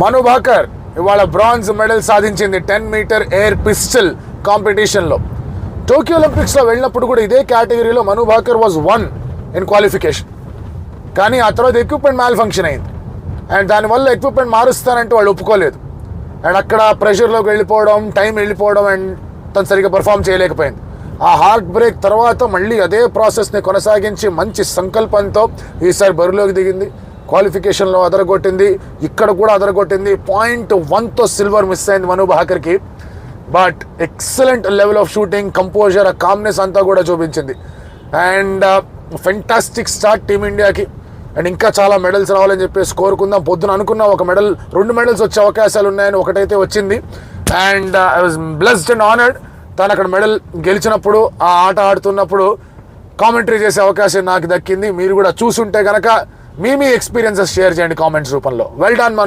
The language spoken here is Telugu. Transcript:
మను భాకర్ ఇవాళ బ్రాంజ్ మెడల్ సాధించింది 10 మీటర్ ఎయిర్ పిస్టల్ కాంపిటీషన్లో. టోక్యో ఒలింపిక్స్లో వెళ్ళినప్పుడు కూడా ఇదే కేటగిరీలో మను భాకర్ వాజ్ 1 ఇన్ క్వాలిఫికేషన్. కానీ ఆ తర్వాత ఎక్విప్మెంట్ మ్యాల్ ఫంక్షన్ అయింది అండ్ దానివల్ల ఎక్విప్మెంట్ మారుస్తానంటే వాళ్ళు ఒప్పుకోలేదు. అండ్ అక్కడ ప్రెషర్లోకి వెళ్ళిపోవడం, టైం వెళ్ళిపోవడం అండ్ తను సరిగ్గా పర్ఫామ్ చేయలేకపోయింది. ఆ హార్ట్ బ్రేక్ తర్వాత మళ్ళీ అదే ప్రాసెస్ని కొనసాగించి మంచి సంకల్పంతో ఈసారి బరిలోకి దిగింది. క్వాలిఫికేషన్లో అదరగొట్టింది, ఇక్కడ కూడా అదరగొట్టింది. 0.1తో సిల్వర్ మిస్ అయింది మను భాకర్కి. But excellent level of shooting, composure, ఆ కామ్నెస్ అంతా కూడా చూపించింది. అండ్ ఫెంటాస్టిక్ స్టార్ట్ టీమిండియాకి. అండ్ ఇంకా చాలా మెడల్స్ రావాలని చెప్పేసి కోరుకుందాం. పొద్దున అనుకున్నాం ఒక మెడల్, 2 మెడల్స్ వచ్చే అవకాశాలు ఉన్నాయని, ఒకటైతే వచ్చింది. And I was blessed and honoured. తను అక్కడ మెడల్ గెలిచినప్పుడు, ఆ ఆట ఆడుతున్నప్పుడు కామెంటరీ చేసే అవకాశం నాకు దక్కింది. మీరు కూడా చూసుంటే కనుక మీ ఎక్స్పీరియన్సెస్ షేర్ చేయండి కామెంట్స్ రూపంలో. వెల్ డన్ మను.